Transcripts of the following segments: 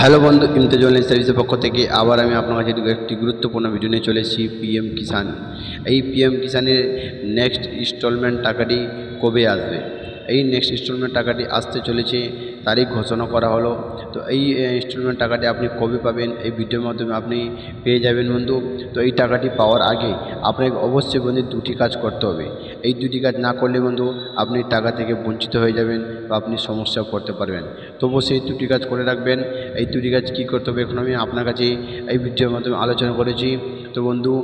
Hello বন্ধু, ইমতেজ online সার্ভিসের পক্ষ থেকে আবার আমি আপনার কাছে একটি গুরুত্বপূর্ণ ভিডিও নিয়ে চলে এসেছি। পিএম কিষাণ, এই পিএম কিষাণের নেক্সট ইনস্টলমেন্ট টাকাটি কবে আসবে? এই নেক্সট ইনস্টলমেন্ট টাকাটি আসতে চলেছে, তারিখ ঘোষণা করা হলো। তো এই ইনস্টলমেন্ট টাকাটি আপনি কবে পাবেন, এই ভিডিওর মাধ্যমে আপনি পেয়ে যাবেন বন্ধু। তো এই টাকাটি পাওয়ার আগে আপনাকে অবশ্যই বন্ধু দুটি কাজ করতে হবে। এই দুটি কাজ না করলে বন্ধু আপনি টাকা থেকে বঞ্চিত হয়ে যাবেন বা আপনি সমস্যায় পড়তে পারবেন। তবুও সেই দুটি কাজ করে রাখবেন। এই দুটি কাজ কী করতে হবে এখন আমি আপনার কাছে এই ভিডিওর মাধ্যমে আলোচনা করেছি। তো বন্ধু,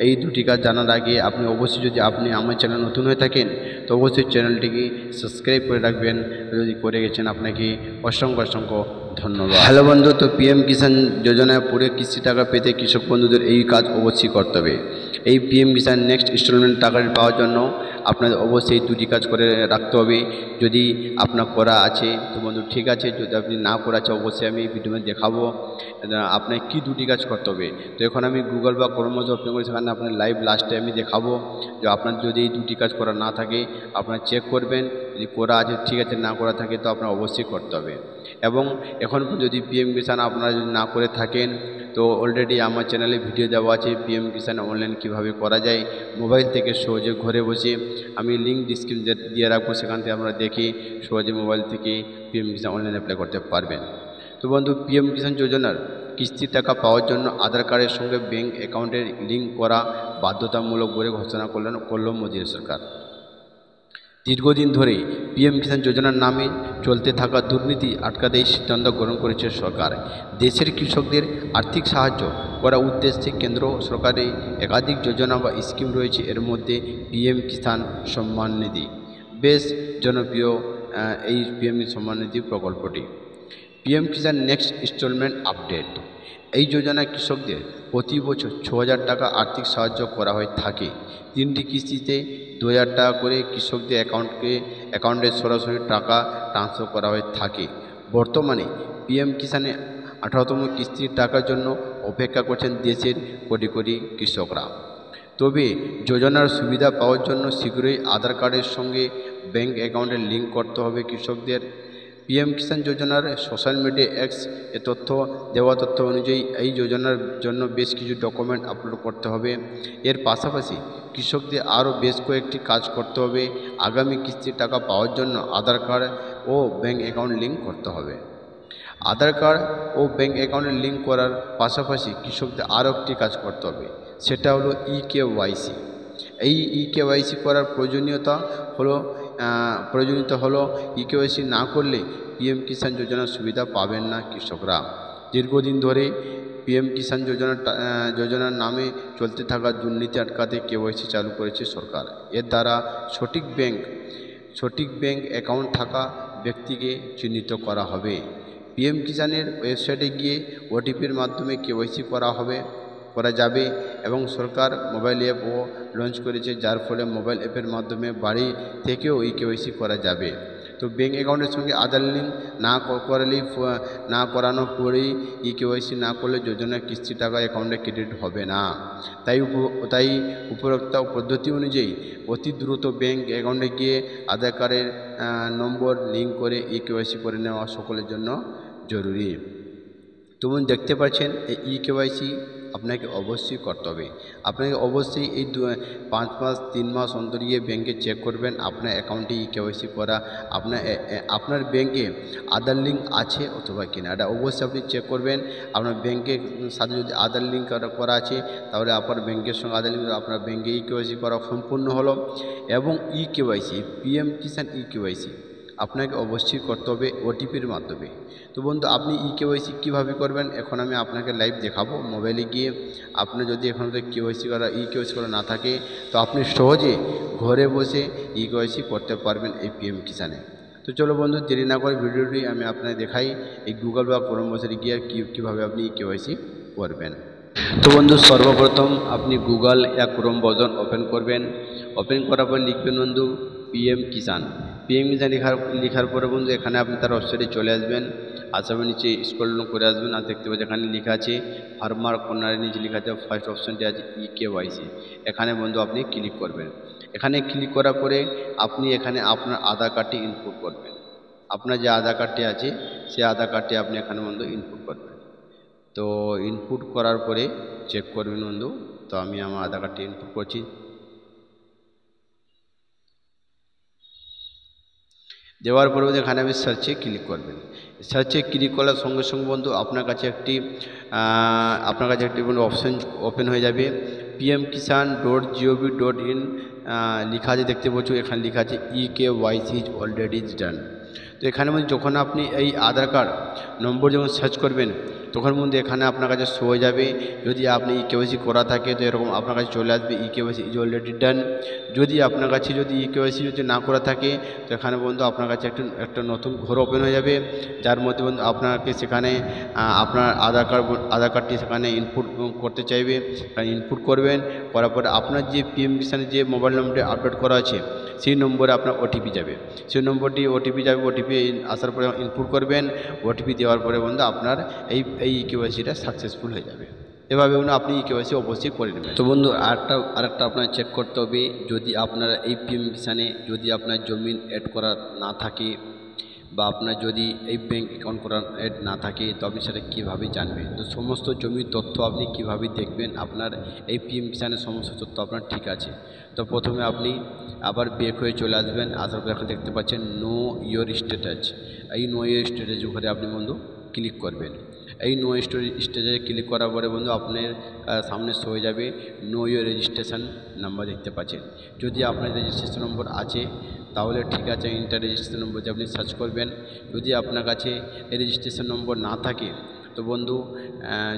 এই দুটি কাজ জানার আগে আপনি অবশ্যই, যদি আপনি আমার চ্যানেল নতুন হয়ে থাকেন, তো অবশ্যই চ্যানেলটিকে সাবস্ক্রাইব করে রাখবেন। যদি করে গেছেন আপনাকে অসংখ্য অসংখ্য ধন্যবাদ। হ্যালো বন্ধু, তো পিএম কিষাণ যোজনায় পুরো কিস্তি টাকা পেতে কৃষক বন্ধুদের এই কাজ অবশ্যই করতে হবে। এই পিএম কিষাণ নেক্সট ইনস্টলমেন্ট টাকাটি পাওয়ার জন্য আপনাদের অবশ্যই দুটি কাজ করে রাখতে হবে। যদি আপনার করা আছে তো বন্ধু ঠিক আছে, যদি আপনি না করা আছে অবশ্যই আমি ভিডিওতে দেখাবো আপনাকে কী দুটি কাজ করতে হবে। তো এখন আমি গুগল বা ক্রোম ব্রাউজার ওপেন করি, সেখানে আপনার লাইভ লাস্টে আমি দেখাবো যে আপনার যদি এই দুটি কাজ করা না থাকে আপনারা চেক করবেন। যদি করা আছে ঠিক আছে, না করা থাকে তো আপনার অবশ্যই করতে হবে। এবং এখন যদি পিএম কিষাণ আপনারা যদি না করে থাকেন, তো অলরেডি আমার চ্যানেলে ভিডিও দেওয়া আছে পিএম কিষাণ অনলাইন কীভাবে করা যায় মোবাইল থেকে সহজে ঘরে বসে। আমি লিঙ্ক ডিসক্রিপশন দিয়ে রাখবো, সেখান থেকে আপনারা দেখে সহজে মোবাইল থেকে পিএম কিষাণ অনলাইন অ্যাপ্লাই করতে পারবেন। তো বন্ধু, পিএম কিষাণ যোজনার কিস্তির টাকা পাওয়ার জন্য আধার কার্ডের সঙ্গে ব্যাঙ্ক অ্যাকাউন্টের লিঙ্ক করা বাধ্যতামূলক বলে ঘোষণা করল মোদী সরকার। দীর্ঘদিন ধরে পিএম কিষাণ যোজনার নামে চলতে থাকা দুর্নীতি আটকাতে এই সিদ্ধান্ত গ্রহণ করেছে সরকার। দেশের কৃষকদের আর্থিক সাহায্য করার উদ্দেশ্যে কেন্দ্র সরকারের একাধিক যোজনা বা স্কিম রয়েছে। এর মধ্যে পিএম কিষাণ সম্মান নিধি বেশ জনপ্রিয়। এই পিএম সম্মান নিধি প্রকল্পটি পিএম কিষাণ নেক্সট ইনস্টলমেন্ট আপডেট। এই যোজনায় কৃষকদের প্রতি বছর ৬,০০০ টাকা আর্থিক সাহায্য করা হয়ে থাকে। 3টি কিস্তিতে ২,০০০ টাকা করে কৃষকদের অ্যাকাউন্টে সরাসরি টাকা ট্রান্সফার করা হয়ে থাকে। বর্তমানে পিএম কিষাণে 18তম কিস্তির টাকার জন্য অপেক্ষা করছেন দেশের কোটি কোটি কৃষকরা। তবে যোজনার সুবিধা পাওয়ার জন্য শীঘ্রই আধার কার্ডের সঙ্গে ব্যাঙ্ক অ্যাকাউন্টে লিঙ্ক করতে হবে কৃষকদের। পিএম কিষাণ যোজনার সোশ্যাল মিডিয়া এক্স এ তথ্য অনুযায়ী এই যোজনার জন্য বেশ কিছু ডকুমেন্ট আপলোড করতে হবে। এর পাশাপাশি কৃষকদের আরও বেশ কয়েকটি কাজ করতে হবে। আগামী কিস্তির টাকা পাওয়ার জন্য আধার কার্ড ও ব্যাঙ্ক অ্যাকাউন্ট লিঙ্ক করতে হবে। আধার কার্ড ও ব্যাঙ্ক অ্যাকাউন্টে লিঙ্ক করার পাশাপাশি কৃষকদের আরও একটি কাজ করতে হবে, সেটা হলো ইকেওয়াইসি। এই ইকেওয়াইসি করার প্রয়োজনীয়তা হলো ইকেওয়াইসি না করলে পিএম কিষাণ যোজনার সুবিধা পাবেন না কৃষকরা। দীর্ঘদিন ধরে পিএম কিষাণ যোজনার নামে চলতে থাকা দুর্নীতি আটকাতে কেওয়াইসি চালু করেছে সরকার। এর দ্বারা সঠিক ব্যাঙ্ক অ্যাকাউন্ট থাকা ব্যক্তিকে চিহ্নিত করা হবে। পিএম কিষাণের ওয়েবসাইটে গিয়ে ওটিপির মাধ্যমে কেওয়াইসি করা যাবে এবং সরকার মোবাইল অ্যাপও লঞ্চ করেছে, যার ফলে মোবাইল অ্যাপের মাধ্যমে বাড়ি থেকেও এই কেওয়াইসি করা যাবে। তো ব্যাঙ্ক অ্যাকাউন্টের সঙ্গে আধার লিঙ্ক না করানোর পরেই ইকেওয়াইসি না করলে যোজনার কিস্তি টাকা অ্যাকাউন্টে ক্রেডিট হবে না। তাই উপরোক্ত পদ্ধতি অনুযায়ী অতি দ্রুত ব্যাঙ্ক অ্যাকাউন্টে গিয়ে আধার কার্ডের নম্বর লিঙ্ক করে ইকেওয়াইসি করে নেওয়া সকলের জন্য জরুরি। তুমি দেখতে পাচ্ছেন এই ইকেওয়াইসি আপনাকে অবশ্যই করতে হবে। আপনাকে অবশ্যই এই 5 মাস 3 মাস অন্তর গিয়ে ব্যাঙ্কে চেক করবেন আপনার অ্যাকাউন্টে ইকেওয়াইসি করা, আপনার ব্যাঙ্কে আধার লিঙ্ক আছে অথবা কিনা, এটা অবশ্যই আপনি চেক করবেন। আপনার ব্যাঙ্কের সাথে যদি আধার লিঙ্ক করা আছে, তাহলে আপনার ব্যাঙ্কের সঙ্গে আধার লিঙ্ক, আপনার ব্যাঙ্কে ইকেওয়াইসি করা সম্পূর্ণ হলো। এবং ইকেওয়াইসি পিএম কিষাণ ইকেওয়াইসি আপনাকে অবশ্যই করতে হবে ওটিপির মাধ্যমে। তো বন্ধু, আপনি ইকেওয়াইসি কীভাবে করবেন এখন আমি আপনাকে লাইভ দেখাবো মোবাইলে গিয়ে। আপনার যদি এখন ইকেওয়াইসি করা না থাকে, তো আপনি সহজে ঘরে বসে ইকেওয়াইসি করতে পারবেন এই পিএম কিষাণে। তো চলো বন্ধু, দেরি না করে ভিডিওটি আমি আপনাকে দেখাই এই গুগল বা ক্রোম ব্রাউজারে গিয়ে কীভাবে আপনি ইকেওয়াইসি করবেন। তো বন্ধু, সর্বপ্রথম আপনি গুগল या ক্রোম ব্রাউজার ওপেন করবেন। ওপেন করার পর লিখবেন বন্ধু পিএম কিষাণ। পিএম কিষাণ লেখার পরে বন্ধু এখানে আপনি তার ওয়েবসাইটে চলে আসবেন। আসার নিচে স্ক্রল করে আসবেন আর দেখতে পাচ্ছেন এখানে লেখা আছে ফার্মার কর্নারের নিচে লেখা আছে ফার্স্ট অপশনটি আছে ইকেওয়াইসি। এখানে বন্ধু আপনি ক্লিক করবেন। এখানে ক্লিক করার পরে আপনি এখানে আপনার আধার কার্ডটি ইনপুট করবেন। আপনার যে আধার কার্ডটি আছে সেই আধার কার্ডটি আপনি এখানে বন্ধু ইনপুট করবেন। তো ইনপুট করার পরে চেক করবেন বন্ধু। তো আমি আমার আধার কার্ডটি ইনপুট করছি। দেওয়ার পরে এখানে আমি সার্চে ক্লিক করবেন। সার্চে ক্লিক করার সঙ্গে সঙ্গে বন্ধু আপনার কাছে একটি অপশন ওপেন হয়ে যাবে। pmkisan.gov.in লেখা আছে, দেখতে পাচ্ছ এখানে লেখা আছে EKYC ইজ অলরেডি ডান। তো এখানে যখন আপনি এই আধার কার্ড নম্বর যখন সার্চ করবেন তখন বন্ধু এখানে আপনার কাছে শো হয়ে যাবে। যদি আপনি EKYC করা থাকে তো এরকম আপনার কাছে চলে আসবে EKYC ইজ অলরেডি ডান। যদি আপনার কাছে যদি EKYC যদি না করা থাকে তো এখানে বন্ধু আপনার কাছে একটা নতুন ঘর ওপেন হয়ে যাবে, যার মধ্যে বন্ধু আপনাকে সেখানে আপনার আধার কার্ডটি সেখানে ইনপুট করতে চাইবে। ইনপুট করবেন, করার পরে আপনার যে PM কিষানের যে মোবাইল নম্বরটি আপডেট করা আছে সেই নম্বরে আপনার OTP যাবে। সেই নম্বরটি OTP যাবে। OTP আসার পরে ইনপুট করবেন। OTP দেওয়ার পরে বন্ধু আপনার এই EKYCটা সাকসেসফুল হয়ে যাবে। এভাবে বন্ধু আপনি EKYC অবশ্যই করে নেবেন। তো বন্ধু আরেকটা আপনার চেক করতে হবে, যদি আপনার এই PM কিষানে যদি আপনার জমি অ্যাড করা না থাকে বা আপনার যদি এই ব্যাঙ্ক অ্যাকাউন্ট করা অ্যাড না থাকে তো আপনি সেটা কীভাবে জানবেন? তো সমস্ত জমির তথ্য আপনি কীভাবে দেখবেন আপনার এই PM কিষানের সমস্ত তথ্য আপনার ঠিক আছে? তো প্রথমে আপনি আবার ব্যাক হয়ে চলে আসবেন। আসার পর এখন দেখতে পাচ্ছেন নো ইয়োর স্ট্যাটাস। এই নো ইয়োর স্ট্যাটাস ঘরে আপনি বন্ধু ক্লিক করবেন। এই নো স্টেজে ক্লিক করার পরে বন্ধু আপনার সামনে শো হয়ে যাবে নো ইয়োর রেজিস্ট্রেশন নাম্বার, দেখতে পাচ্ছেন। যদি আপনার রেজিস্ট্রেশন নম্বর আছে তাহলে ঠিক আছে, ইন্টার রেজিস্ট্রেশন নম্বর দিয়ে আপনি সার্চ করবেন। যদি আপনার কাছে এই রেজিস্ট্রেশন নম্বর না থাকে তো বন্ধু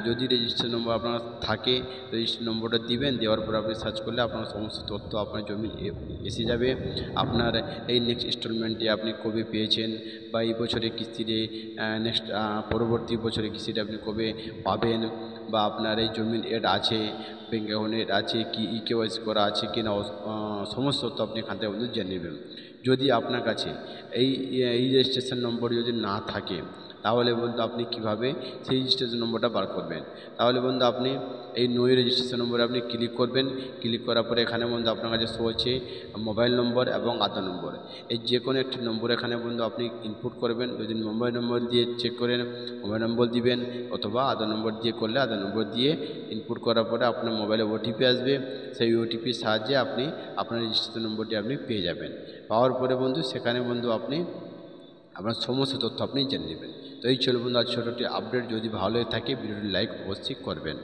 যদি রেজিস্ট্রেশন নম্বর আপনার থাকে রেজিস্ট্রেশন নম্বরটা দিবেন। দেওয়ার পর আপনি সার্চ করলে আপনার সমস্ত তথ্য আপনার জমি এসে যাবে। আপনার এই নেক্সট ইনস্টলমেন্টে আপনি কবে পেয়েছেন বা এই বছরের কিস্তিতে নেক্সট পরবর্তী বছরের কিস্তিটা আপনি কবে পাবেন, বা আপনার এই জমির এড আছে, ব্যাঙ্ক অ্যাকাউন্ট এড আছে কি, EKYC করা আছে কি না, সমস্ত তথ্য আপনি এখান থেকে বন্ধু জেনে নেবেন। যদি আপনার কাছে এই রেজিস্ট্রেশন নম্বর যদি না থাকে তাহলে বন্ধু আপনি কিভাবে সেই রেজিস্ট্রেশন নম্বরটা বার করবেন? তাহলে বন্ধু আপনি এই নো রেজিস্ট্রেশন নম্বরে আপনি ক্লিক করবেন। ক্লিক করার পরে এখানে বন্ধু আপনার কাছে শো হচ্ছে মোবাইল নম্বর এবং আধার নম্বর, এই যে কোনো একটি নম্বর এখানে বন্ধু আপনি ইনপুট করবেন। যদি মোবাইল নম্বর দিয়ে চেক করেন মোবাইল নম্বর দিবেন, অথবা আধার নম্বর দিয়ে করলে আধার নম্বর দিয়ে ইনপুট করার পরে আপনার মোবাইলে OTP আসবে। সেই OTPর সাহায্যে আপনি আপনার রেজিস্ট্রেশন নম্বরটি আপনি পেয়ে যাবেন। পাওয়ার পরে বন্ধু সেখানে বন্ধু আপনি আপনার সমস্ত তথ্য আপনি জেনে নেবেন। তো এই ছিল বন্ধু আজ ছোটো একটি আপডেট। যদি ভালো হয়ে থাকে ভিডিওটি লাইক অবশ্যই করবেন।